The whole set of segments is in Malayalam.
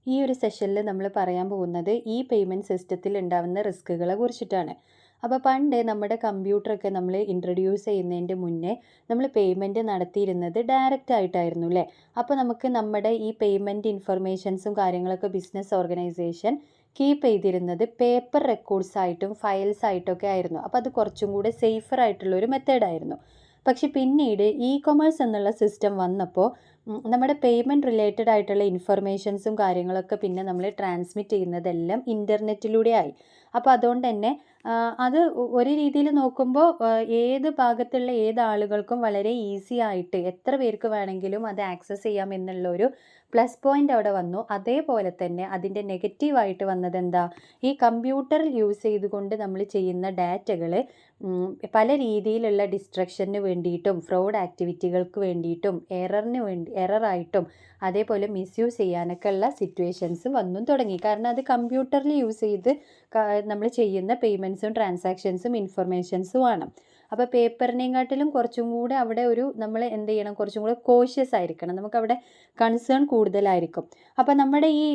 ഈ ഒരു സെഷനിൽ നമ്മൾ പറയാൻ പോകുന്നത് ഈ പേയ്മെൻറ്റ് സിസ്റ്റത്തിൽ ഉണ്ടാകുന്ന റിസ്കുകളെ കുറിച്ചിട്ടാണ്. അപ്പോൾ പണ്ട് നമ്മുടെ കമ്പ്യൂട്ടറൊക്കെ നമ്മൾ ഇൻട്രൊഡ്യൂസ് ചെയ്യുന്നതിൻ്റെ മുന്നേ നമ്മൾ പേയ്മെൻറ്റ് നടത്തിയിരുന്നത് ഡയറക്റ്റ് ആയിട്ടായിരുന്നു അല്ലേ. അപ്പോൾ നമുക്ക് നമ്മുടെ ഈ പേയ്മെൻറ്റ് ഇൻഫർമേഷൻസും കാര്യങ്ങളൊക്കെ ബിസിനസ് ഓർഗനൈസേഷൻ കീപ്പ് ചെയ്തിരുന്നത് പേപ്പർ റെക്കോർഡ്സ് ആയിട്ടും ഫയൽസ് ആയിട്ടൊക്കെ ആയിരുന്നു. അപ്പോൾ അത് കുറച്ചും കൂടെ സേഫർ ആയിട്ടുള്ളൊരു മെത്തേഡായിരുന്നു. പക്ഷെ പിന്നീട് ഇ കൊമേഴ്സ് എന്നുള്ള സിസ്റ്റം വന്നപ്പോൾ നമ്മുടെ പേയ്മെൻറ്റ് റിലേറ്റഡ് ആയിട്ടുള്ള ഇൻഫർമേഷൻസും കാര്യങ്ങളൊക്കെ പിന്നെ നമ്മൾ ട്രാൻസ്മിറ്റ് ചെയ്യുന്നതെല്ലാം ഇൻ്റർനെറ്റിലൂടെ ആയി. അപ്പോൾ അതുകൊണ്ട് തന്നെ അത് ഒരു രീതിയിൽ നോക്കുമ്പോൾ ഏത് ഭാഗത്തുള്ള ഏത് ആളുകൾക്കും വളരെ ഈസി ആയിട്ട് എത്ര പേർക്ക് വേണമെങ്കിലും അത് ആക്സസ് ചെയ്യാം എന്നുള്ളൊരു പ്ലസ് പോയിൻ്റ് അവിടെ വന്നു. അതേപോലെ തന്നെ അതിൻ്റെ നെഗറ്റീവായിട്ട് വന്നത് എന്താ, ഈ കമ്പ്യൂട്ടറിൽ യൂസ് ചെയ്തുകൊണ്ട് നമ്മൾ ചെയ്യുന്ന ഡാറ്റകൾ പല രീതിയിലുള്ള ഡിസ്ട്രക്ഷന് വേണ്ടിയിട്ടും ഫ്രോഡ് ആക്ടിവിറ്റികൾക്ക് വേണ്ടിയിട്ടും എററായിട്ടും അതേപോലെ മിസ്യൂസ് ചെയ്യാനൊക്കെ ഉള്ള സിറ്റുവേഷൻസ് വന്നും തുടങ്ങി. കാരണം അത് കമ്പ്യൂട്ടറിൽ യൂസ് ചെയ്ത് നമ്മൾ ചെയ്യുന്ന പേയ്മെൻറ്റ്സും ട്രാൻസാക്ഷൻസും ഇൻഫർമേഷൻസും ആണ്. അപ്പോൾ പേപ്പറിനെക്കാട്ടിലും കുറച്ചും കൂടെ അവിടെ നമ്മൾ എന്ത് ചെയ്യണം, കുറച്ചും കൂടെ കോഷ്യസ് ആയിരിക്കണം, നമുക്കവിടെ കൺസേൺ കൂടുതലായിരിക്കും. അപ്പോൾ നമ്മുടെ ഈ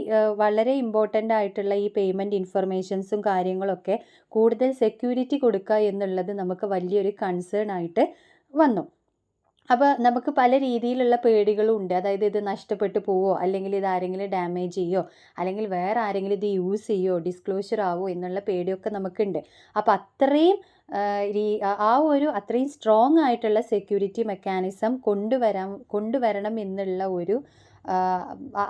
വളരെ ഇമ്പോർട്ടൻ്റ് ആയിട്ടുള്ള ഈ പേയ്മെൻറ്റ് ഇൻഫർമേഷൻസും കാര്യങ്ങളൊക്കെ കൂടുതൽ സെക്യൂരിറ്റി കൊടുക്കുക എന്നുള്ളത് നമുക്ക് വലിയൊരു കൺസേൺ ആയിട്ട് വന്നു. അപ്പോൾ നമുക്ക് പല രീതിയിലുള്ള പേടികളും ഉണ്ട്. അതായത് ഇത് നഷ്ടപ്പെട്ടു പോവോ, അല്ലെങ്കിൽ ഇത് ആരെങ്കിലും ഡാമേജ് ചെയ്യോ, അല്ലെങ്കിൽ വേറെ ആരെങ്കിലും ഇത് യൂസ് ചെയ്യോ, ഡിസ്ക്ലോഷർ ആവോ എന്നുള്ള പേടിയൊക്കെ നമുക്കുണ്ട്. അപ്പോൾ അത്രയും സ്ട്രോങ് ആയിട്ടുള്ള സെക്യൂരിറ്റി മെക്കാനിസം കൊണ്ടുവരണം എന്നുള്ള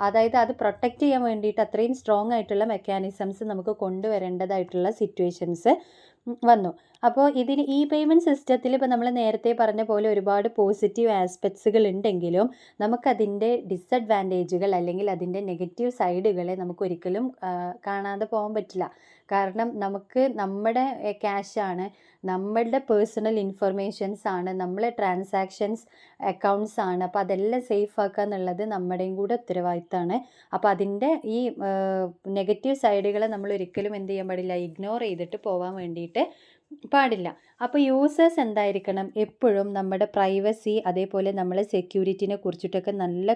അതായത് അത് പ്രൊട്ടക്റ്റ് ചെയ്യാൻ വേണ്ടിയിട്ട് അത്രയും സ്ട്രോങ് ആയിട്ടുള്ള മെക്കാനിസംസ് നമുക്ക് കൊണ്ടുവരേണ്ടതായിട്ടുള്ള സിറ്റുവേഷൻസ് വന്നു. അപ്പോൾ ഈ പേയ്മെൻറ്റ് സിസ്റ്റത്തിൽ ഇപ്പോൾ നമ്മൾ നേരത്തെ പറഞ്ഞ പോലെ ഒരുപാട് പോസിറ്റീവ് ആസ്പെക്ട്സുകൾ ഉണ്ടെങ്കിലും നമുക്കതിൻ്റെ ഡിസഡ്വാൻറ്റേജുകൾ അല്ലെങ്കിൽ അതിൻ്റെ നെഗറ്റീവ് സൈഡുകളെ നമുക്കൊരിക്കലും കാണാതെ പോകാൻ പറ്റില്ല. കാരണം നമുക്ക് നമ്മുടെ ക്യാഷാണ്, നമ്മളുടെ പേഴ്സണൽ ഇൻഫർമേഷൻസ് ആണ്, നമ്മളെ ട്രാൻസാക്ഷൻസ് അക്കൗണ്ട്സ് ആണ്. അപ്പോൾ അതെല്ലാം സേഫ് ആക്കുക എന്നുള്ളത് നമ്മുടെയും കൂടെ ഉത്തരവാദിത്തമാണ്. അപ്പോൾ അതിൻ്റെ ഈ നെഗറ്റീവ് സൈഡുകളെ നമ്മൾ ഒരിക്കലും എന്ത് ചെയ്യാൻ പാടില്ല, ഇഗ്നോർ ചെയ്തിട്ട് പോകാൻ വേണ്ടിയിട്ട് പാടില്ല. അപ്പോൾ യൂസേഴ്സ് എന്തായിരിക്കണം, എപ്പോഴും നമ്മുടെ പ്രൈവസി അതേപോലെ നമ്മളെ സെക്യൂരിറ്റിനെ കുറിച്ചിട്ടൊക്കെ നല്ല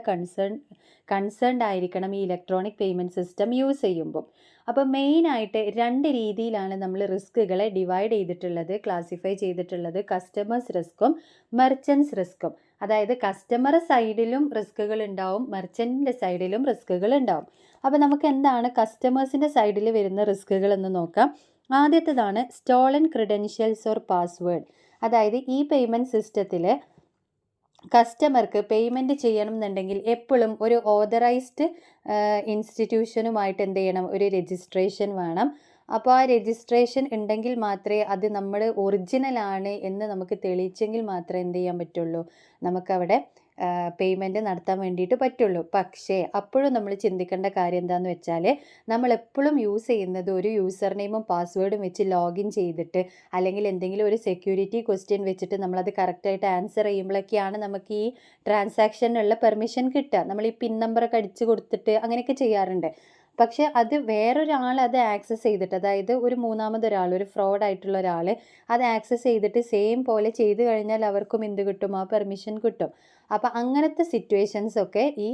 കൺസേൺഡ് ആയിരിക്കണം ഈ ഇലക്ട്രോണിക് പേയ്മെൻറ്റ് സിസ്റ്റം യൂസ് ചെയ്യുമ്പോൾ. അപ്പോൾ മെയിനായിട്ട് 2 രീതിയിലാണ് നമ്മൾ റിസ്കുകളെ ഡിവൈഡ് ചെയ്തിട്ടുള്ളത്, ക്ലാസിഫൈ ചെയ്തിട്ടുള്ളത്. കസ്റ്റമേഴ്സ് റിസ്ക്കും മെർച്ചൻസ് റിസ്ക്കും. അതായത് കസ്റ്റമർ സൈഡിലും റിസ്കുകൾ ഉണ്ടാവും, മെർച്ചൻറ്റിൻ്റെ സൈഡിലും റിസ്കുകൾ ഉണ്ടാവും. അപ്പോൾ നമുക്ക് എന്താണ് കസ്റ്റമേഴ്സിൻ്റെ സൈഡിൽ വരുന്ന റിസ്കുകൾ എന്ന് നോക്കാം. ആദ്യത്തേതാണ് സ്റ്റോളൻ ക്രെഡൻഷ്യൽസ് ഓർ പാസ്വേഡ്. അതായത് ഈ പേയ്മെൻറ്റ് സിസ്റ്റത്തിൽ കസ്റ്റമർക്ക് പേയ്മെൻറ്റ് ചെയ്യണം എന്നുണ്ടെങ്കിൽ എപ്പോഴും ഒരു ഓതറൈസ്ഡ് ഇൻസ്റ്റിറ്റ്യൂഷനുമായിട്ട് എന്ത് ചെയ്യണം, ഒരു രജിസ്ട്രേഷൻ വേണം. അപ്പോൾ ആ രജിസ്ട്രേഷൻ ഉണ്ടെങ്കിൽ മാത്രമേ അത് നമ്മൾ ഒറിജിനലാണ് എന്ന് നമുക്ക് തെളിയിച്ചെങ്കിൽ മാത്രമേ എന്ത് ചെയ്യാൻ പറ്റുള്ളൂ, നമുക്കവിടെ പേയ്മെൻറ്റ് നടത്താൻ വേണ്ടിയിട്ട് പറ്റുള്ളൂ. പക്ഷേ അപ്പോഴും നമ്മൾ ചിന്തിക്കേണ്ട കാര്യം എന്താണെന്ന് വെച്ചാൽ, നമ്മളെപ്പോഴും യൂസ് ചെയ്യുന്നത് ഒരു യൂസർ നെയിമും പാസ്വേഡും വെച്ച് ലോഗിൻ ചെയ്തിട്ട് അല്ലെങ്കിൽ എന്തെങ്കിലും ഒരു സെക്യൂരിറ്റി ക്വസ്റ്റ്യൻ വെച്ചിട്ട് നമ്മളത് കറക്റ്റായിട്ട് ആൻസർ ചെയ്യുമ്പോഴൊക്കെയാണ് നമുക്ക് ഈ ട്രാൻസാക്ഷനുള്ള പെർമിഷൻ കിട്ടുക. നമ്മൾ ഈ പിൻ നമ്പറൊക്കെ അടിച്ച് കൊടുത്തിട്ട് അങ്ങനെയൊക്കെ ചെയ്യാറുണ്ട്. പക്ഷേ അത് വേറൊരാൾ അത് ആക്സസ് ചെയ്തിട്ട്, അതായത് ഒരു മൂന്നാമതൊരാൾ, ഒരു ഫ്രോഡ് ആയിട്ടുള്ള ഒരാൾ അത് ആക്സസ് ചെയ്തിട്ട് സെയിം പോലെ ചെയ്ത് കഴിഞ്ഞാൽ അവർക്കും എന്ത് കിട്ടും, ആ പെർമിഷൻ കിട്ടും. അപ്പോൾ അങ്ങനത്തെ സിറ്റുവേഷൻസൊക്കെ ഈ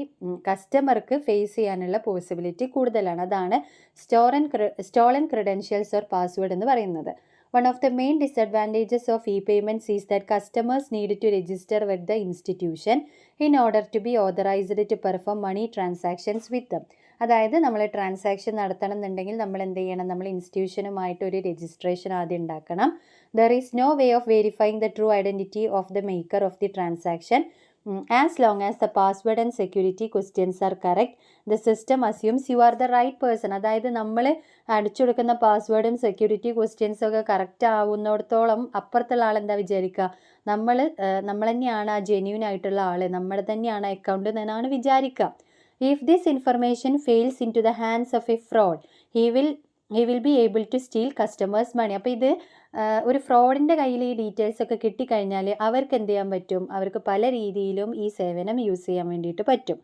കസ്റ്റമർക്ക് ഫേസ് ചെയ്യാനുള്ള പോസിബിലിറ്റി കൂടുതലാണ്. അതാണ് സ്റ്റോളൻ ക്രെഡൻഷ്യൽസ് ഓർ പാസ്വേഡ് എന്ന് പറയുന്നത്. One of the main disadvantages of e-payments is that customers need to register with the institution in order to be authorized to perform money transactions with them. അതായത് നമ്മൾ ട്രാൻസാക്ഷൻ നടത്തണം എന്നുണ്ടെങ്കിൽ നമ്മൾ എന്ത് ചെയ്യണം, നമ്മൾ ഇൻസ്റ്റിറ്റ്യൂഷനുമായിട്ട് ഒരു രജിസ്ട്രേഷൻ ആദ്യം ഉണ്ടാക്കണം. There is no way of verifying the true identity of the maker of the transaction. As long as the password and security questions are correct, the system assumes you are the right person. അതായത് നമ്മൾ അടിച്ചു കൊടുക്കുന്ന പാസ്വേഡും സെക്യൂരിറ്റി ക്വസ്റ്റ്യൻസും ഒക്കെ കറക്റ്റ് ആവുന്നിടത്തോളം അപ്പുറത്തുള്ള ആൾ എന്താ വിചാരിക്കുക, നമ്മൾ തന്നെയാണ് ആ ജെന്യൂൻ ആയിട്ടുള്ള ആൾ, നമ്മുടെ തന്നെയാണ് അക്കൗണ്ട് എന്നാണ് വിചാരിക്കുക. If this information fails into the hands of a fraud, he will be able to steal customers' money. അപ്പോൾ ഇത് ഒരു ഫ്രോഡിൻ്റെ കയ്യിൽ ഈ ഡീറ്റെയിൽസ് ഒക്കെ കിട്ടിക്കഴിഞ്ഞാൽ അവർക്ക് എന്ത് ചെയ്യാൻ പറ്റും, അവർക്ക് പല രീതിയിലും ഈ സേവനം യൂസ് ചെയ്യാൻ വേണ്ടിയിട്ട് പറ്റും.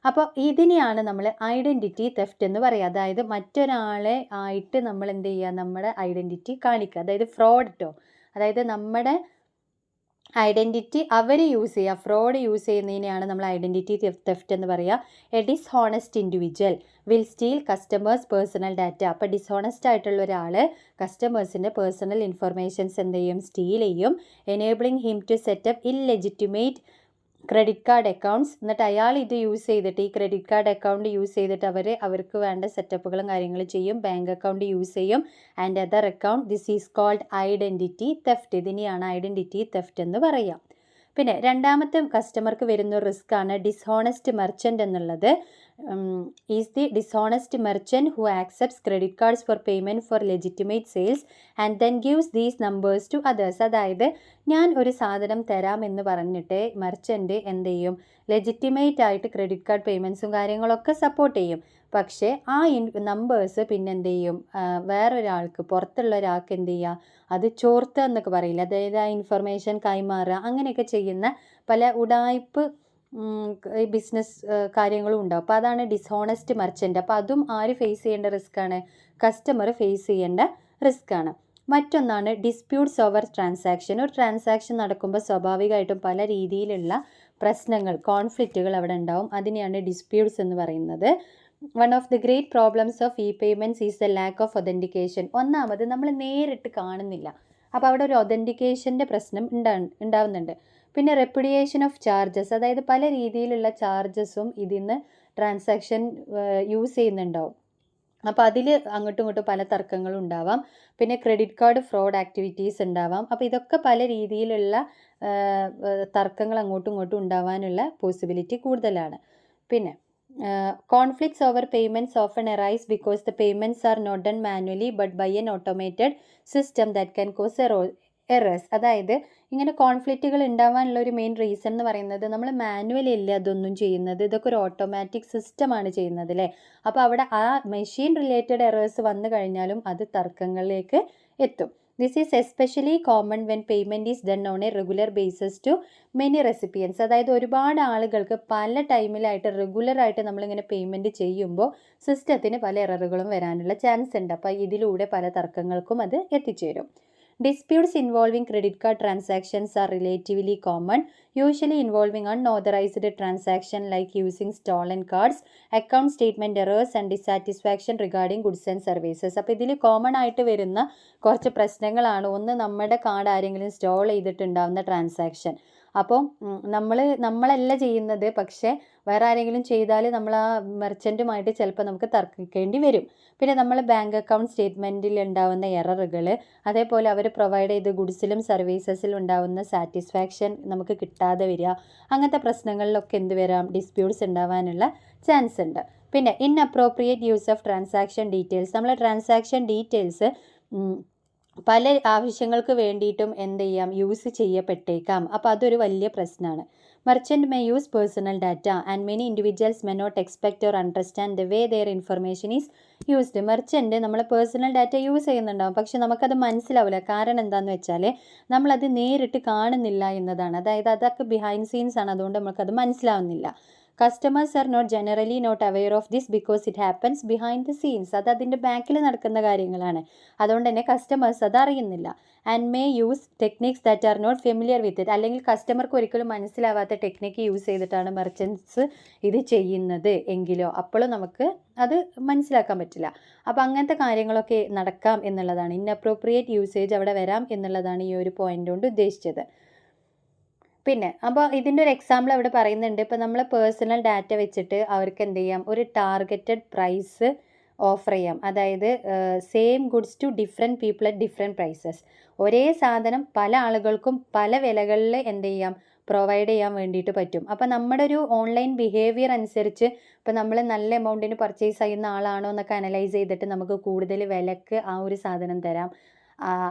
അപ്പോൾ ഇതിനെയാണ് നമ്മൾ ഐഡൻറ്റിറ്റി തെഫ്റ്റ് എന്ന് പറയുക. അതായത് മറ്റൊരാളെ ആയിട്ട് നമ്മൾ എന്ത് ചെയ്യുക, നമ്മുടെ ഐഡൻറ്റിറ്റി കാണിക്കുക, അതായത് ഫ്രോഡ് കേട്ടോ. അതായത് നമ്മുടെ ഐഡൻറ്റിറ്റി അവർ യൂസ് ചെയ്യുക, ഫ്രോഡ് യൂസ് ചെയ്യുന്നതിനെയാണ് നമ്മൾ ഐഡൻറ്റിറ്റി തെഫ്റ്റ് എന്ന് പറയുക. A dishonest individual will steal customers personal data. അപ്പോൾ ഡിസ്ഹോണസ്റ്റ് ആയിട്ടുള്ള ഒരാൾ കസ്റ്റമേഴ്സിൻ്റെ പേഴ്സണൽ ഇൻഫർമേഷൻസ് എന്ത് ചെയ്യും, സ്റ്റീൽ ചെയ്യും. Enabling him to set up illegitimate credit card accounts. എന്നിട്ട് അയാൾ ഇത് യൂസ് ചെയ്തിട്ട്, ഈ ക്രെഡിറ്റ് കാർഡ് അക്കൗണ്ട് യൂസ് ചെയ്തിട്ട് അവർക്ക് വേണ്ട സെറ്റപ്പുകളും കാര്യങ്ങളും ചെയ്യും. ബാങ്ക് അക്കൗണ്ട് യൂസ് ചെയ്യും. And other account. This is called identity theft. ഇതിനെയാണ് ഐഡൻറ്റിറ്റി തെഫ്റ്റ് എന്ന് പറയുക. പിന്നെ രണ്ടാമത്തെ കസ്റ്റമർക്ക് വരുന്ന റിസ്ക് ആണ് ഡിസ്ഹോണസ്റ്റ് മെർച്ചൻ്റ് എന്നുള്ളത്. Is the dishonest merchant who accepts credit cards for payment for legitimate sales and then gives these numbers to others. അതായത് ഞാൻ ഒരു സാധനം തരാമെന്ന് പറഞ്ഞിട്ട് മെർച്ചൻ്റ് എന്ത് ചെയ്യും, ലെജിറ്റിമേറ്റ് ആയിട്ട് ക്രെഡിറ്റ് കാർഡ് പേയ്മെൻറ്റ്സും കാര്യങ്ങളൊക്കെ സപ്പോർട്ട് ചെയ്യും. പക്ഷേ ആ നമ്പേഴ്സ് പിന്നെ എന്ത് ചെയ്യും, വേറൊരാൾക്ക്, പുറത്തുള്ള ഒരാൾക്ക് എന്ത് ചെയ്യുക, അത് ചോർത്തുക എന്നൊക്കെ പറയില്ല, അതായത് ആ ഇൻഫർമേഷൻ കൈമാറുക, അങ്ങനെയൊക്കെ ചെയ്യുന്ന പല ഉടായ്പ് ബിസിനസ് കാര്യങ്ങളും ഉണ്ടാവും. അപ്പോൾ അതാണ് ഡിസ്ഹോണസ്റ്റ് മെർച്ചൻ്റ്. അപ്പോൾ അതും ആര് ഫേസ് ചെയ്യേണ്ട റിസ്ക്കാണ്, കസ്റ്റമർ ഫേസ് ചെയ്യേണ്ട റിസ്ക്കാണ്. മറ്റൊന്നാണ് ഡിസ്പ്യൂട്ട്സ് ഓവർ ട്രാൻസാക്ഷൻ. ഒരു ട്രാൻസാക്ഷൻ നടക്കുമ്പോൾ സ്വാഭാവികമായിട്ടും പല രീതിയിലുള്ള പ്രശ്നങ്ങൾ, കോൺഫ്ലിക്റ്റുകൾ അവിടെ ഉണ്ടാവും. അതിനെയാണ് ഡിസ്പ്യൂട്ട്സ് എന്ന് പറയുന്നത്. One of the great problems of E payments is the lack of authentication. ഒന്നാമത് നമ്മൾ നേരിട്ട് കാണുന്നില്ല, അപ്പോൾ അവിടെ ഒരു ഒതൻറ്റിക്കേഷൻ്റെ പ്രശ്നം ഉണ്ടാവുന്നുണ്ട്. പിന്നെ റെപ്യൂഡിയേഷൻ ഓഫ് ചാർജസ്, അതായത് പല രീതിയിലുള്ള ചാർജസും ഇതിന്ന് ട്രാൻസാക്ഷൻ യൂസ് ചെയ്യുന്നുണ്ടാവും. അപ്പോൾ അതിൽ അങ്ങോട്ടും ഇങ്ങോട്ടും പല തർക്കങ്ങളും ഉണ്ടാവാം. പിന്നെ ക്രെഡിറ്റ് കാർഡ് ഫ്രോഡ് ആക്ടിവിറ്റീസ് ഉണ്ടാവാം. അപ്പോൾ ഇതൊക്കെ പല രീതിയിലുള്ള തർക്കങ്ങൾ അങ്ങോട്ടും ഇങ്ങോട്ടും ഉണ്ടാവാനുള്ള പോസിബിലിറ്റി കൂടുതലാണ്. പിന്നെ conflicts over payments often arise because the payments are not done manually but by an automated system that can cause errors. അതായത് ഇങ്ങനെ കോൺഫ്ലിക്റ്റുകൾ ഉണ്ടാവാനുള്ള ഒരു മെയിൻ റീസൺ എന്ന് പറയുന്നത് നമ്മൾ മാനുവലി അല്ലേ അതൊന്നും ചെയ്യുന്നത്, ഇതൊക്കെ ഒരു ഓട്ടോമാറ്റിക് സിസ്റ്റമാണ് ചെയ്യുന്നത് അല്ലേ. അപ്പോൾ അവിടെ ആ മെഷീൻ റിലേറ്റഡ് എറേഴ്സ് വന്നു കഴിഞ്ഞാലും അത് തർക്കങ്ങളിലേക്ക് എത്തും. This is especially common when payment is done on a regular basis to many recipients. അതായത് ഒരുപാട് ആളുകൾക്ക് പല ടൈമിലായിട്ട് റെഗുലറായിട്ട് നമ്മളിങ്ങനെ പേയ്മെൻറ്റ് ചെയ്യുമ്പോൾ സിസ്റ്റത്തിന് പല എററുകളും വരാനുള്ള ചാൻസ് ഉണ്ട്. അപ്പോൾ ഇതിലൂടെ പല തർക്കങ്ങൾക്കും അത് എത്തിച്ചേരും. Disputes involving credit card transactions are relatively common, usually involving unauthorized transaction like using stolen cards, account statement errors and dissatisfaction regarding goods and services. അപ്പോൾ ഇതിൽ കോമൺ ആയിട്ട് വരുന്ന കുറച്ച് പ്രശ്നങ്ങളാണ്. ഒന്ന്, നമ്മുടെ കാർഡ് ആരെങ്കിലും സ്റ്റോൾ ചെയ്തിട്ടുണ്ടാവുന്ന ട്രാൻസാക്ഷൻ. അപ്പോൾ നമ്മളല്ല ചെയ്യുന്നത്, പക്ഷേ വേറെ ആരെങ്കിലും ചെയ്താൽ നമ്മൾ ആ മെർച്ചൻറ്റുമായിട്ട് ചിലപ്പോൾ നമുക്ക് തർക്കിക്കേണ്ടി വരും. പിന്നെ നമ്മൾ ബാങ്ക് അക്കൗണ്ട് സ്റ്റേറ്റ്മെൻറ്റിൽ ഉണ്ടാവുന്ന എററുകൾ, അതേപോലെ അവർ പ്രൊവൈഡ് ചെയ്ത ഗുഡ്സിലും സർവീസസിലും ഉണ്ടാവുന്ന സാറ്റിസ്ഫാക്ഷൻ നമുക്ക് കിട്ടാതെ വരിക, അങ്ങനത്തെ പ്രശ്നങ്ങളിലൊക്കെ എന്ത് വരാം, ഡിസ്പ്യൂട്ട്സ് ഉണ്ടാവാനുള്ള ചാൻസ് ഉണ്ട്. പിന്നെ inappropriate use of transaction details. നമ്മൾ ട്രാൻസാക്ഷൻ ഡീറ്റെയിൽസ് പല ആവശ്യങ്ങൾക്ക് വേണ്ടിയിട്ടും എന്ത് ചെയ്യാം, യൂസ് ചെയ്യപ്പെട്ടേക്കാം. അപ്പോൾ അതൊരു വലിയ പ്രശ്നമാണ്. Merchant may use personal data and many individuals may not expect or understand the way their information is used. Merchant നമ്മളെ പേഴ്സണൽ ഡാറ്റ യൂസ് ചെയ്യുന്നുണ്ടാവും, പക്ഷെ നമുക്കത് മനസ്സിലാവില്ല. കാരണം എന്താണെന്ന് വെച്ചാൽ നമ്മളത് നേരിട്ട് കാണുന്നില്ല എന്നതാണ്. അതായത് അതൊക്കെ ബിഹൈൻഡ് സീൻസ് ആണ്, അതുകൊണ്ട് നമുക്കത് മനസ്സിലാവുന്നില്ല. Customers are not aware of this because it happens behind the scenes. അത് അതിൻ്റെ ബാക്കിൽ നടക്കുന്ന കാര്യങ്ങളാണ്, അതുകൊണ്ട് തന്നെ കസ്റ്റമേഴ്സ് അത് അറിയുന്നില്ല. And may use techniques that are not familiar with it. അല്ലെങ്കിൽ കസ്റ്റമർക്ക് ഒരിക്കലും മനസ്സിലാവാത്ത ടെക്നിക്ക് യൂസ് ചെയ്തിട്ടാണ് മെർച്ചൻറ്റ്സ് ഇത് ചെയ്യുന്നത് എങ്കിലോ അപ്പോഴും നമുക്ക് അത് മനസ്സിലാക്കാൻ പറ്റില്ല. അപ്പോൾ അങ്ങനത്തെ കാര്യങ്ങളൊക്കെ നടക്കാം എന്നുള്ളതാണ്. ഇൻഅപ്രോപ്രിയേറ്റ് യൂസേജ് അവിടെ വരാം എന്നുള്ളതാണ് ഈ ഒരു പോയിൻ്റ് കൊണ്ട് ഉദ്ദേശിച്ചത്. പിന്നെ അപ്പോൾ ഇതിൻ്റെ ഒരു എക്സാമ്പിൾ അവിടെ പറയുന്നുണ്ട്. ഇപ്പോൾ നമ്മൾ പേഴ്സണൽ ഡാറ്റ വെച്ചിട്ട് അവർക്ക് എന്ത് ചെയ്യാം, ഒരു ടാർഗറ്റഡ് പ്രൈസ് ഓഫർ ചെയ്യാം. അതായത് same goods to different people at different prices. ഒരേ സാധനം പല ആളുകൾക്കും പല വിലകളിൽ എന്ത് ചെയ്യാം, പ്രൊവൈഡ് ചെയ്യാൻ വേണ്ടിയിട്ട് പറ്റും. അപ്പോൾ നമ്മുടെ ഒരു ഓൺലൈൻ ബിഹേവിയർ അനുസരിച്ച് ഇപ്പോൾ നമ്മൾ നല്ല എമൗണ്ടിന് പർച്ചേസ് ചെയ്യുന്ന ആളാണോ എന്നൊക്കെ അനലൈസ് ചെയ്തിട്ട് നമുക്ക് കൂടുതൽ വിലക്ക് ആ ഒരു സാധനം തരാം.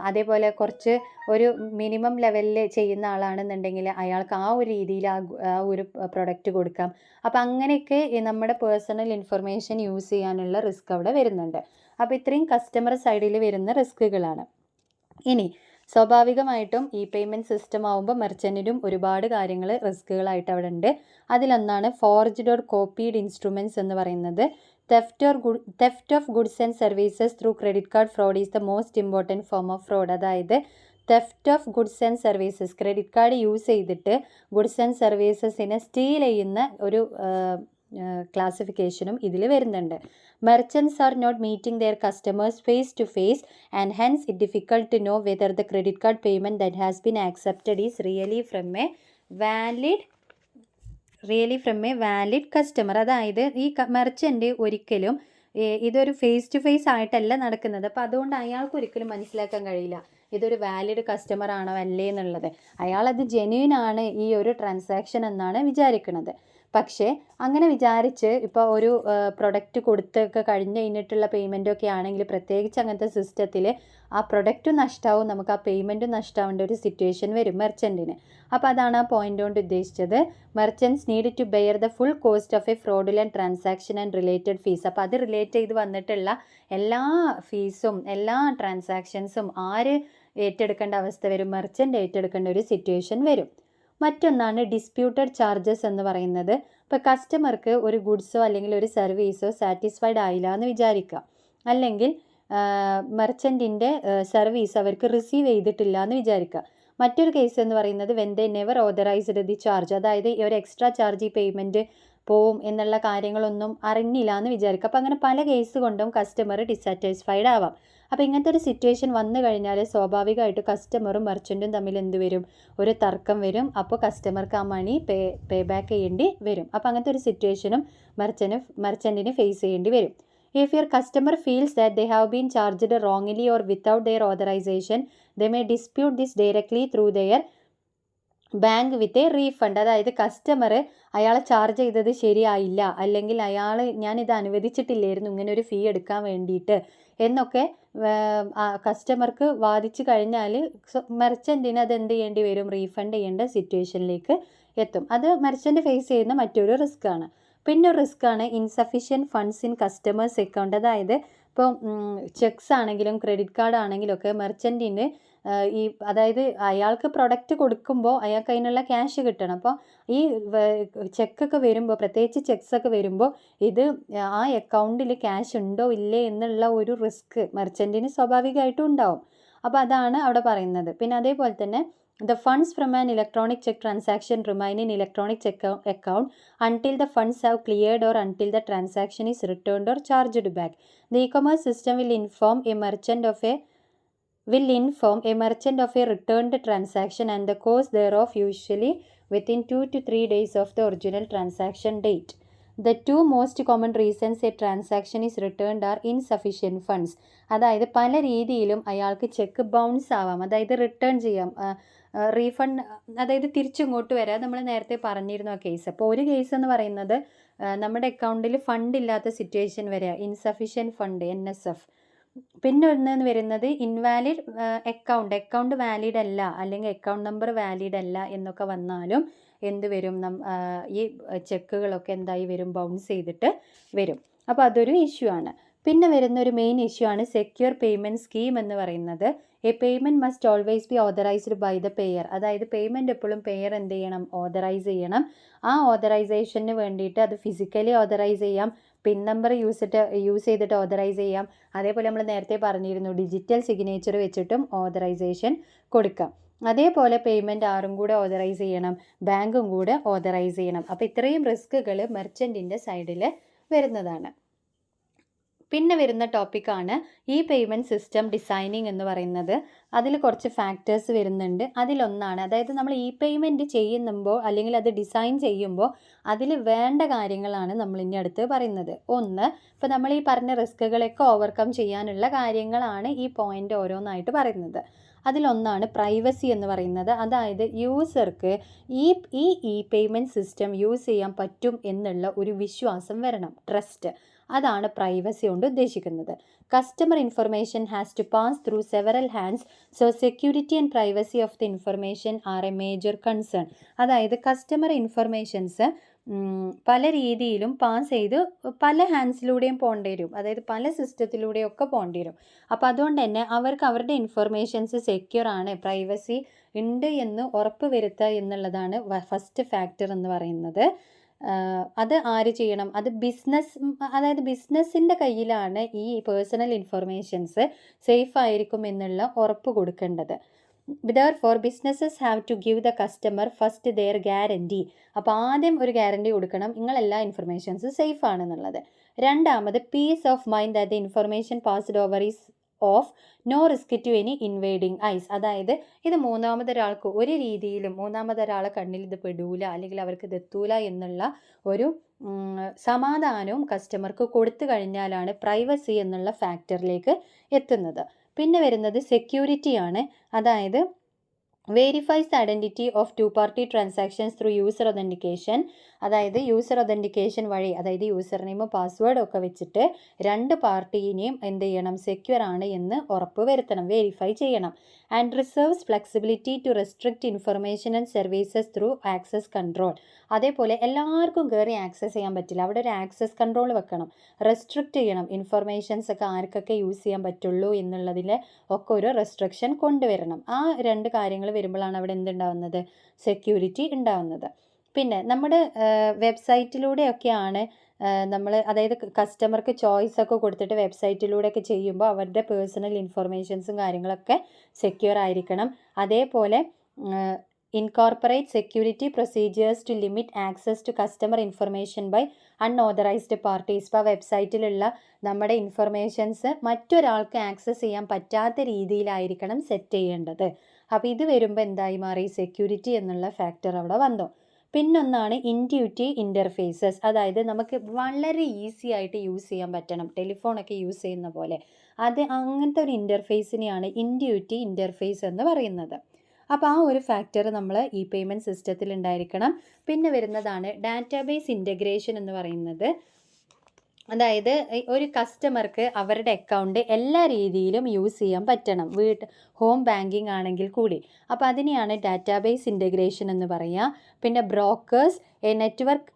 അതേപോലെ കുറച്ച് ഒരു മിനിമം ലെവലിൽ ചെയ്യുന്ന ആളാണെന്നുണ്ടെങ്കിൽ അയാൾക്ക് ആ ഒരു രീതിയിൽ ആ ഒരു പ്രൊഡക്റ്റ് കൊടുക്കാം. അപ്പോൾ അങ്ങനെയൊക്കെ നമ്മുടെ പേഴ്സണൽ ഇൻഫർമേഷൻ യൂസ് ചെയ്യാനുള്ള റിസ്ക് അവിടെ വരുന്നുണ്ട്. അപ്പോൾ ഇത്രയും കസ്റ്റമർ സൈഡിൽ വരുന്ന റിസ്കുകളാണ്. ഇനി സ്വാഭാവികമായിട്ടും ഈ പേയ്മെൻറ്റ് സിസ്റ്റം ആകുമ്പോൾ മെർച്ചൻറ്റിനും ഒരുപാട് കാര്യങ്ങൾ റിസ്കുകളായിട്ട് അവിടെ ഉണ്ട്. അതിലൊന്നാണ് ഫോർജ്ഡ് ഓർ കോപ്പീഡ് ഇൻസ്ട്രുമെൻറ്റ്സ് എന്ന് പറയുന്നത്. Theft of goods and services through credit card fraud is the most important form of fraud. അതായത് theft of goods and services, credit card use ചെയ്തിട്ട് ഗുഡ്സ് ആൻഡ് സർവീസസിനെ സ്റ്റീൽ ചെയ്യുന്ന ഒരു ക്ലാസിഫിക്കേഷനും ഇതിൽ വരുന്നുണ്ട്. Merchants are not meeting their customers face to face and hence it difficult to know whether the credit card payment that has been accepted is really from a valid customer. അതായത് ഈ മെർച്ചൻ്റ് ഒരിക്കലും ഇതൊരു ഫേസ് ടു ഫേസ് ആയിട്ടല്ല നടക്കുന്നത്. അപ്പോൾ അതുകൊണ്ട് അയാൾക്ക് ഒരിക്കലും മനസ്സിലാക്കാൻ കഴിയില്ല ഇതൊരു വാലിഡ് കസ്റ്റമർ ആണോ അല്ലേ എന്നുള്ളത്. അയാളത് ജെന്യൂൻ ആണ് ഈ ഒരു ട്രാൻസാക്ഷൻ എന്നാണ് വിചാരിക്കുന്നത്. പക്ഷേ അങ്ങനെ വിചാരിച്ച് ഇപ്പോൾ ഒരു പ്രൊഡക്റ്റ് കൊടുത്തൊക്കെ കഴിഞ്ഞ് കഴിഞ്ഞിട്ടുള്ള പേയ്മെൻറ്റൊക്കെ ആണെങ്കിൽ, പ്രത്യേകിച്ച് അങ്ങനത്തെ സിസ്റ്റത്തിൽ ആ പ്രൊഡക്റ്റും നഷ്ടമാവും, നമുക്ക് ആ പേയ്മെൻറ്റും നഷ്ടമാവേണ്ട ഒരു സിറ്റുവേഷൻ വരും മെർച്ചൻറ്റിന്. അപ്പോൾ അതാണ് ആ പോയിൻ്റ് കൊണ്ട് ഉദ്ദേശിച്ചത്. Merchants need to bear the full cost of a fraudulent transaction and related fees. അപ്പോൾ അത് റിലേറ്റ് ചെയ്ത് വന്നിട്ടുള്ള എല്ലാ ഫീസും എല്ലാ ട്രാൻസാക്ഷൻസും ആര് ഏറ്റെടുക്കേണ്ട അവസ്ഥ വരും? മെർച്ചൻ്റ് ഏറ്റെടുക്കേണ്ട ഒരു സിറ്റുവേഷൻ വരും. മറ്റൊന്നാണ് ഡിസ്പ്യൂട്ടഡ് ചാർജസ് എന്ന് പറയുന്നത്. ഇപ്പോൾ കസ്റ്റമർക്ക് ഒരു ഗുഡ്സോ അല്ലെങ്കിൽ ഒരു സർവീസോ സാറ്റിസ്ഫൈഡ് ആയില്ല എന്ന് വിചാരിക്കുക, അല്ലെങ്കിൽ മെർച്ചൻറ്റിൻ്റെ സർവീസ് അവർക്ക് റിസീവ് ചെയ്തിട്ടില്ല എന്ന് വിചാരിക്കുക. മറ്റൊരു കേസ് എന്ന് പറയുന്നത് when they never authorised the charge, അതായത് ഈ ഒരു എക്സ്ട്രാ ചാർജ് ഈ പേയ്മെൻറ്റ് പോവും എന്നുള്ള കാര്യങ്ങളൊന്നും അറിഞ്ഞില്ല എന്ന് വിചാരിക്കുക. അപ്പോൾ അങ്ങനെ പല കേസ് കൊണ്ടും കസ്റ്റമർ ഡിസാറ്റിസ്ഫൈഡ് ആവാം. അപ്പോൾ ഇങ്ങനത്തെ ഒരു സിറ്റുവേഷൻ വന്നു കഴിഞ്ഞാൽ സ്വാഭാവികമായിട്ട് കസ്റ്റമറും മെർച്ചൻറ്റും തമ്മിൽ എന്ത് വരും? ഒരു തർക്കം വരും. അപ്പോൾ കസ്റ്റമർക്ക് ആ മണി പേ ബാക്ക് ചെയ്യേണ്ടി വരും. അപ്പോൾ അങ്ങനത്തെ ഒരു സിറ്റുവേഷനും മെർച്ചൻറ്റിന് ഫേസ് ചെയ്യേണ്ടി വരും. If your customer feels that they have been charged wrongly or without their authorization, they may dispute this directly through their bank with a refund. അതായത് കസ്റ്റമർ അയാളെ ചാർജ് ചെയ്തത് ശരിയായില്ല, അല്ലെങ്കിൽ ഞാനിത് അനുവദിച്ചിട്ടില്ലായിരുന്നു ഇങ്ങനെ ഒരു ഫീ എടുക്കാൻ വേണ്ടിയിട്ട് എന്നൊക്കെ കസ്റ്റമർക്ക് വാദിച്ചു കഴിഞ്ഞാൽ മെർച്ചൻറ്റിന് അത് എന്ത് ചെയ്യേണ്ടി വരും? റീഫണ്ട് ചെയ്യേണ്ട സിറ്റുവേഷനിലേക്ക് എത്തും. അത് മെർച്ചൻറ്റ് ഫേസ് ചെയ്യുന്ന മറ്റൊരു റിസ്ക് ആണ്. പിന്നെ ഒരു റിസ്ക് ആണ് insufficient funds in customers account. അതായത് ഇപ്പോൾ ചെക്സ് ആണെങ്കിലും ക്രെഡിറ്റ് കാർഡ് ആണെങ്കിലും ഒക്കെ മെർച്ചൻറ്റിന് അതായത് അയാൾക്ക് പ്രൊഡക്റ്റ് കൊടുക്കുമ്പോൾ അയാൾക്ക് അതിനുള്ള ക്യാഷ് കിട്ടണം. അപ്പോൾ ഈ ചെക്കൊക്കെ വരുമ്പോൾ, പ്രത്യേകിച്ച് ചെക്സൊക്കെ വരുമ്പോൾ ഇത് ആ അക്കൗണ്ടിൽ ക്യാഷ് ഉണ്ടോ ഇല്ലേ എന്നുള്ള ഒരു റിസ്ക് മെർച്ചൻറ്റിന് സ്വാഭാവികമായിട്ടും ഉണ്ടാവും. അപ്പോൾ അതാണ് അവിടെ പറയുന്നത്. പിന്നെ അതേപോലെ തന്നെ the funds from an electronic check transaction remain in electronic check account until the funds have cleared or until the transaction is returned or charged back. The e-commerce system will inform a merchant of a returned transaction and the cost thereof, usually within 2 to 3 days of the original transaction date. The two most common reasons a transaction is returned are insufficient funds. അതായത് പല രീതിയിലും അയാൾക്ക് ചെക്ക് ബൗൺസ് ആവാം, അതായത് റിട്ടേൺ ചെയ്യാം, റീഫണ്ട്, അതായത് തിരിച്ചിങ്ങോട്ട് വരാം. നമ്മൾ നേരത്തെ പറഞ്ഞിരുന്നു ആ കേസ്. അപ്പോൾ ഒരു കേസ് എന്ന് പറയുന്നത് നമ്മുടെ അക്കൗണ്ടിൽ ഫണ്ട് ഇല്ലാത്ത സിറ്റുവേഷൻ വരിക, ഇൻസഫിഷ്യൻറ്റ് ഫണ്ട് NSF. പിന്നെ ഒന്നെന്ന് വരുന്നത് ഇൻവാലിഡ് അക്കൗണ്ട് വാലിഡ് അല്ല, അല്ലെങ്കിൽ അക്കൗണ്ട് നമ്പർ വാലിഡ് അല്ല എന്നൊക്കെ വന്നാലും എന്ത് വരും? ഈ ചെക്കുകളൊക്കെ എന്തായി വരും? ബൗൺസ് ചെയ്തിട്ട് വരും. അപ്പോൾ അതൊരു ഇഷ്യൂ ആണ്. പിന്നെ വരുന്ന ഒരു മെയിൻ ഇഷ്യൂ ആണ് സെക്യൂർ പേയ്മെൻറ്റ് സ്കീം എന്ന് പറയുന്നത്. A payment must always be authorized by the payer. അതായത് പേയ്മെൻറ്റ് എപ്പോഴും പേയർ എന്ത് ചെയ്യണം? ഓതറൈസ് ചെയ്യണം. ആ ഓതറൈസേഷന് വേണ്ടിയിട്ട് അത് ഫിസിക്കലി ഓതറൈസ് ചെയ്യാം, പിൻ നമ്പർ യൂസ് ചെയ്തിട്ട് ഓതറൈസ് ചെയ്യാം. അതേപോലെ നമ്മൾ നേരത്തെ പറഞ്ഞിരുന്നു ഡിജിറ്റൽ സിഗ്നേച്ചർ വെച്ചിട്ടും ഓതറൈസേഷൻ കൊടുക്കാം. അതേപോലെ പേയ്മെൻറ്റ് ആരും കൂടെ ഓതറൈസ് ചെയ്യണം, ബാങ്കും കൂടെ ഓതറൈസ് ചെയ്യണം. അപ്പോൾ ഇത്രയും റിസ്കുകൾ മെർച്ചൻറ്റിൻ്റെ സൈഡിൽ വരുന്നതാണ്. പിന്നെ വരുന്ന ടോപ്പിക്കാണ് ഈ പേയ്മെൻറ്റ് സിസ്റ്റം ഡിസൈനിങ് എന്ന് പറയുന്നത്. അതിൽ കുറച്ച് ഫാക്ടേഴ്സ് വരുന്നുണ്ട്. അതിലൊന്നാണ്, അതായത് നമ്മൾ ഈ പേയ്മെൻറ്റ് ചെയ്യുമ്പോൾ അല്ലെങ്കിൽ അത് ഡിസൈൻ ചെയ്യുമ്പോൾ അതിൽ വേണ്ട കാര്യങ്ങളാണ് നമ്മൾ ഇനി അടുത്ത് പറയുന്നത്. ഒന്ന്, ഇപ്പോൾ നമ്മൾ ഈ പറഞ്ഞ റിസ്കുകളൊക്കെ ഓവർകം ചെയ്യാനുള്ള കാര്യങ്ങളാണ് ഈ പോയിൻ്റ് ഓരോന്നായിട്ട് പറയുന്നത്. അതിലൊന്നാണ് പ്രൈവസി എന്ന് പറയുന്നത്. അതായത് യൂസർക്ക് ഈ പേയ്മെൻറ്റ് സിസ്റ്റം യൂസ് ചെയ്യാൻ പറ്റും എന്നുള്ള ഒരു വിശ്വാസം വരണം, ട്രസ്റ്റ്. അതാണ് പ്രൈവസി കൊണ്ട് ഉദ്ദേശിക്കുന്നത്. Customer information has to pass through several hands, so security and privacy of the information are a major concern. അതായത് കസ്റ്റമർ ഇൻഫർമേഷൻസ് പല രീതിയിലും പാസ് ചെയ്ത് പല ഹാൻഡ്സിലൂടെയും പോകേണ്ടി വരും, അതായത് പല സിസ്റ്റത്തിലൂടെയൊക്കെ പോകേണ്ടി വരും. അപ്പോൾ അതുകൊണ്ട് തന്നെ അവർക്ക് അവരുടെ ഇൻഫർമേഷൻസ് സെക്യൂർ ആണ്, പ്രൈവസി ഉണ്ട് എന്ന് ഉറപ്പ് വരുത്തുക എന്നുള്ളതാണ് ഫസ്റ്റ് ഫാക്ടർ എന്ന് പറയുന്നത്. അത് ആര് ചെയ്യണം? അത് അതായത് ബിസിനസ്സിൻ്റെ കയ്യിലാണ് ഈ പേഴ്സണൽ ഇൻഫർമേഷൻസ് സേഫ് ആയിരിക്കും എന്നുള്ള ഉറപ്പ് കൊടുക്കേണ്ടത്. Therefore, businesses have to give the customer first their guarantee. അപ്പോൾ ആദ്യം ഒരു ഗ്യാരണ്ടി കൊടുക്കണം, നിങ്ങളെല്ലാ ഇൻഫർമേഷൻസ് സേഫ് ആണെന്നുള്ളത്. രണ്ടാമത്, peace of mind that the information passed over is of no risk to any invading eyes. അതായത് ഇത് മൂന്നാമതൊരാൾക്ക് ഒരു രീതിയിലും മൂന്നാമതൊരാളെ കണ്ണിൽ ഇത് പെടൂല, അല്ലെങ്കിൽ അവർക്ക് ഇത് എത്തൂല എന്നുള്ള ഒരു സമാധാനവും കസ്റ്റമർക്ക് കൊടുത്തു കഴിഞ്ഞാലാണ് പ്രൈവസി എന്നുള്ള ഫാക്ടറിലേക്ക് എത്തുന്നത്. പിന്നെ വരുന്നത് സെക്യൂരിറ്റിയാണ്. അതായത് verifies the identity of two party transactions through user authentication. അതായത് യൂസർ ഒതൻറ്റിക്കേഷൻ വഴി, അതായത് യൂസർ നെയിമും പാസ്വേഡും ഒക്കെ വെച്ചിട്ട് രണ്ട് പാർട്ടീനെയും എന്ത് ചെയ്യണം, സെക്യൂർ ആണ് എന്ന് ഉറപ്പ് വരുത്തണം, വെരിഫൈ ചെയ്യണം. And reserves flexibility to restrict information and services through access control. അതേപോലെ എല്ലാവർക്കും കയറി ആക്സസ് ചെയ്യാൻ പറ്റില്ല, അവിടെ ഒരു ആക്സസ് കൺട്രോൾ വെക്കണം, റെസ്ട്രിക്റ്റ് ചെയ്യണം, ഇൻഫർമേഷൻസ് ഒക്കെ ആർക്കൊക്കെ യൂസ് ചെയ്യാൻ പറ്റുള്ളൂ എന്നുള്ളതിൽ ഒക്കെ ഒരു റെസ്ട്രിക്ഷൻ കൊണ്ടുവരണം. ആ രണ്ട് കാര്യങ്ങൾ വരുമ്പോഴാണ് അവിടെ എന്തുണ്ടാവുന്നത്, സെക്യൂരിറ്റി ഉണ്ടാവുന്നത്. പിന്നെ നമ്മുടെ വെബ്സൈറ്റിലൂടെയൊക്കെയാണ് നമ്മൾ, അതായത് കസ്റ്റമർക്ക് ചോയ്സ് ഒക്കെ കൊടുത്തിട്ട് വെബ്സൈറ്റിലൂടെയൊക്കെ ചെയ്യുമ്പോൾ അവരുടെ പേഴ്സണൽ ഇൻഫർമേഷൻസും കാര്യങ്ങളൊക്കെ സെക്യൂർ ആയിരിക്കണം. അതേപോലെ incorporate security procedures to limit access to customer information by unauthorized parties. ഇപ്പോൾ വെബ്സൈറ്റിലുള്ള നമ്മുടെ ഇൻഫർമേഷൻസ് മറ്റൊരാൾക്ക് ആക്സസ് ചെയ്യാൻ പറ്റാത്ത രീതിയിലായിരിക്കണം സെറ്റ് ചെയ്യേണ്ടത്. അപ്പോൾ ഇത് വരുമ്പോൾ എന്തായി മാറി, സെക്യൂരിറ്റി എന്നുള്ള ഫാക്ടർ അവിടെ വന്നു. പിന്നൊന്നാണ് ഇൻറ്റ്യൂറ്റീവ് ഇൻ്റർഫേസസ്. അതായത് നമുക്ക് വളരെ ഈസി ആയിട്ട് യൂസ് ചെയ്യാൻ പറ്റണം, ടെലിഫോണൊക്കെ യൂസ് ചെയ്യുന്ന പോലെ. അങ്ങനത്തെ ഒരു ഇൻ്റർഫേസിനെയാണ് ഇൻറ്റ്യൂറ്റീവ് ഇൻ്റർഫേസ് എന്ന് പറയുന്നത്. അപ്പോൾ ആ ഒരു ഫാക്ടർ നമ്മൾ ഈ പേയ്മെൻറ്റ് സിസ്റ്റത്തിൽ ഉണ്ടായിരിക്കണം. പിന്നെ വരുന്നതാണ് ഡാറ്റാബേസ് ഇൻ്റഗ്രേഷൻ എന്ന് പറയുന്നത്. അതായത് ഒരു കസ്റ്റമർക്ക് അവരുടെ അക്കൗണ്ട് എല്ലാ രീതിയിലും യൂസ് ചെയ്യാൻ പറ്റണം, ഹോം ബാങ്കിങ് ആണെങ്കിൽ കൂടി. അപ്പോൾ അതിനെയാണ് ഡാറ്റാബേസ് ഇൻ്റഗ്രേഷൻ എന്ന് പറയുക. പിന്നെ brokers, a network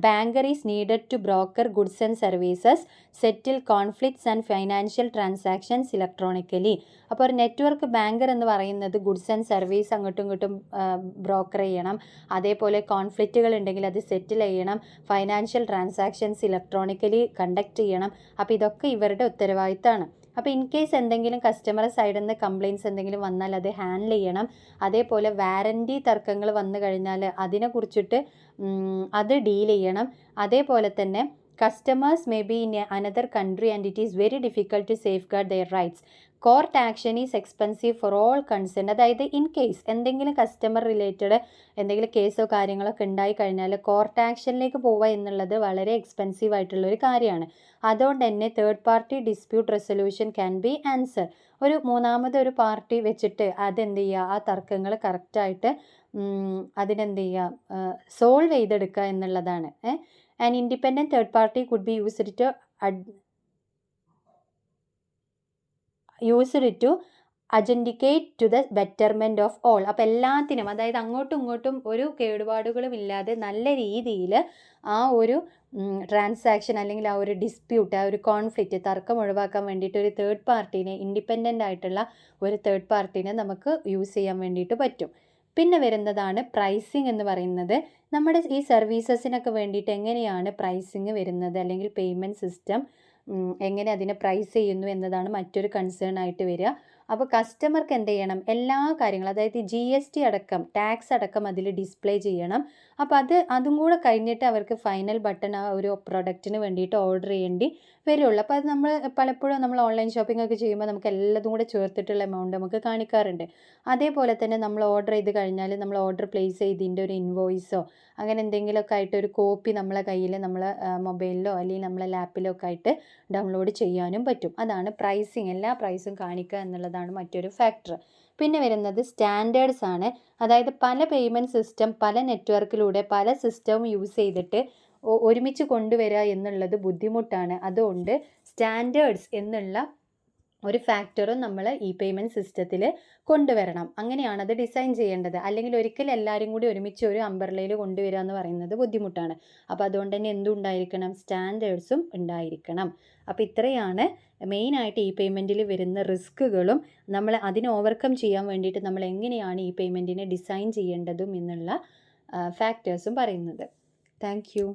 banker is needed to broker goods and services, settle conflicts and financial transactions electronically. അപ്പോൾ ഒരു നെറ്റ്വർക്ക് ബാങ്കർ എന്ന് പറയുന്നത് ഗുഡ്സ് ആൻഡ് സർവീസ് അങ്ങോട്ടും ഇങ്ങോട്ടും ബ്രോക്കർ ചെയ്യണം, അതേപോലെ കോൺഫ്ലിക്റ്റുകൾ ഉണ്ടെങ്കിൽ അത് സെറ്റിൽ ചെയ്യണം, ഫൈനാൻഷ്യൽ ട്രാൻസാക്ഷൻസ് ഇലക്ട്രോണിക്കലി കണ്ടക്ട് ചെയ്യണം. അപ്പോൾ ഇതൊക്കെ ഇവരുടെ ഉത്തരവാദിത്തമാണ്. അപ്പോൾ ഇൻ കേസ് എന്തെങ്കിലും കസ്റ്റമർ സൈഡിൽ നിന്ന് കംപ്ലയിൻറ്റ്സ് എന്തെങ്കിലും വന്നാൽ അത് ഹാൻഡിൽ ചെയ്യണം. അതേപോലെ വാറൻറ്റി തർക്കങ്ങൾ വന്നു കഴിഞ്ഞാൽ അതിനെക്കുറിച്ചിട്ട് അത് ഡീൽ ചെയ്യണം. അതേപോലെ തന്നെ customers may be in another country and it is very difficult to safeguard their rights. Court action is expensive for all concern. അതായത് ഇൻ കേസ് എന്തെങ്കിലും കസ്റ്റമർ റിലേറ്റഡ് എന്തെങ്കിലും കേസോ കാര്യങ്ങളൊക്കെ ഉണ്ടായി കഴിഞ്ഞാൽ കോർട്ട് ആക്ഷനിലേക്ക് പോവുക എന്നുള്ളത് വളരെ എക്സ്പെൻസീവ് ആയിട്ടുള്ളൊരു കാര്യമാണ്. അതുകൊണ്ട് തന്നെ third party dispute resolution can be answer. ഒരു മൂന്നാമതൊരു പാർട്ടി വെച്ചിട്ട് അതെന്ത് ചെയ്യുക, ആ തർക്കങ്ങൾ കറക്റ്റായിട്ട് അതിനെന്ത് ചെയ്യുക, സോൾവ് ചെയ്തെടുക്കുക എന്നുള്ളതാണ്. An independent third party could be used to adjudicate to the betterment of all. അപ്പോൾ എല്ലാത്തിനും, അതായത് അങ്ങോട്ടും ഇങ്ങോട്ടും ഒരു കേടുപാടുകളും ഇല്ലാതെ നല്ല രീതിയിൽ ആ ഒരു ട്രാൻസാക്ഷൻ അല്ലെങ്കിൽ ആ ഒരു ഡിസ്പ്യൂട്ട്, ആ ഒരു കോൺഫ്ലിക്റ്റ്, തർക്കം ഒഴിവാക്കാൻ വേണ്ടിയിട്ട് ഒരു തേർഡ് പാർട്ടീനെ, ഇൻഡിപെൻഡൻ്റ് ആയിട്ടുള്ള ഒരു തേർഡ് പാർട്ടീനെ നമുക്ക് യൂസ് ചെയ്യാൻ വേണ്ടിയിട്ട് പറ്റും. പിന്നെ വരുന്നതാണ് പ്രൈസിങ് എന്ന് പറയുന്നത്. നമ്മുടെ ഈ സർവീസസിനൊക്കെ വേണ്ടിയിട്ട് എങ്ങനെയാണ് പ്രൈസിങ് വരുന്നത്, അല്ലെങ്കിൽ പേയ്മെൻറ്റ് സിസ്റ്റം എങ്ങനെ അതിനെ പ്രൈസ് ചെയ്യുന്നു എന്നതാണ് മറ്റൊരു കൺസേൺ ആയിട്ട് വരിക. അപ്പോൾ കസ്റ്റമർക്ക് എന്ത് ചെയ്യണം, എല്ലാ കാര്യങ്ങളും, അതായത് GST അടക്കം, ടാക്സ് അടക്കം അതിൽ ഡിസ്പ്ലേ ചെയ്യണം. അപ്പോൾ അതും കൂടെ കഴിഞ്ഞിട്ട് അവർക്ക് ഫൈനൽ ബട്ടൺ ആ ഒരു പ്രൊഡക്റ്റിന് വേണ്ടിയിട്ട് ഓർഡർ ചെയ്യേണ്ടി വരുള്ളൂ. അപ്പോൾ അത് പലപ്പോഴും നമ്മൾ ഓൺലൈൻ ഷോപ്പിംഗ് ഒക്കെ ചെയ്യുമ്പോൾ നമുക്ക് എല്ലാതും കൂടെ ചേർത്തിട്ടുള്ള എമൗണ്ട് നമുക്ക് കാണിക്കാറുണ്ട്. അതേപോലെ തന്നെ നമ്മൾ ഓർഡർ ചെയ്ത് കഴിഞ്ഞാൽ നമ്മൾ ഓർഡർ പ്ലേസ് ചെയ്തതിൻ്റെ ഒരു ഇൻവോയ്സോ അങ്ങനെ എന്തെങ്കിലുമൊക്കെ ആയിട്ട് ഒരു കോപ്പി നമ്മളെ കയ്യിൽ, നമ്മളെ മൊബൈലിലോ അല്ലെങ്കിൽ നമ്മളെ ലാപ്പിലോ ഒക്കെ ആയിട്ട് ഡൗൺലോഡ് ചെയ്യാനും പറ്റും. അതാണ് പ്രൈസിങ്, എല്ലാ പ്രൈസും കാണിക്കുക എന്നുള്ളതാണ് മറ്റൊരു ഫാക്ടർ. പിന്നെ വരുന്നത് സ്റ്റാൻഡേർഡ്സ് ആണ്. അതായത് പല പേയ്മെൻറ്റ് സിസ്റ്റം, പല നെറ്റ്വർക്കിലൂടെ പല സിസ്റ്റവും യൂസ് ചെയ്തിട്ട് ഒരുമിച്ച് കൊണ്ടുവരിക എന്നുള്ളത് ബുദ്ധിമുട്ടാണ്. അതുകൊണ്ട് സ്റ്റാൻഡേർഡ്സ് എന്നുള്ള ഒരു ഫാക്ടറും നമ്മൾ ഈ പേയ്മെൻറ്റ് സിസ്റ്റത്തിൽ കൊണ്ടുവരണം. അങ്ങനെയാണ് അത് ഡിസൈൻ ചെയ്യേണ്ടത്. അല്ലെങ്കിൽ ഒരിക്കലും എല്ലാവരും കൂടി ഒരുമിച്ച് ഒരു അംബ്രല്ലയിൽ കൊണ്ടുവരിക എന്ന് പറയുന്നത് ബുദ്ധിമുട്ടാണ്. അപ്പോൾ അതുകൊണ്ട് തന്നെ എന്തുണ്ടായിരിക്കണം, സ്റ്റാൻഡേർഡ്സും ഉണ്ടായിരിക്കണം. അപ്പോൾ ഇത്രയാണ് മെയിനായിട്ട് ഈ പേയ്മെൻറ്റിൽ വരുന്ന റിസ്ക്കുകളും നമ്മൾ അതിനെ ഓവർകം ചെയ്യാൻ വേണ്ടിയിട്ട് നമ്മൾ എങ്ങനെയാണ് ഈ പേയ്മെൻറ്റിനെ ഡിസൈൻ ചെയ്യേണ്ടതും എന്നുള്ള ഫാക്ടേഴ്സും പറയുന്നത്. Thank you.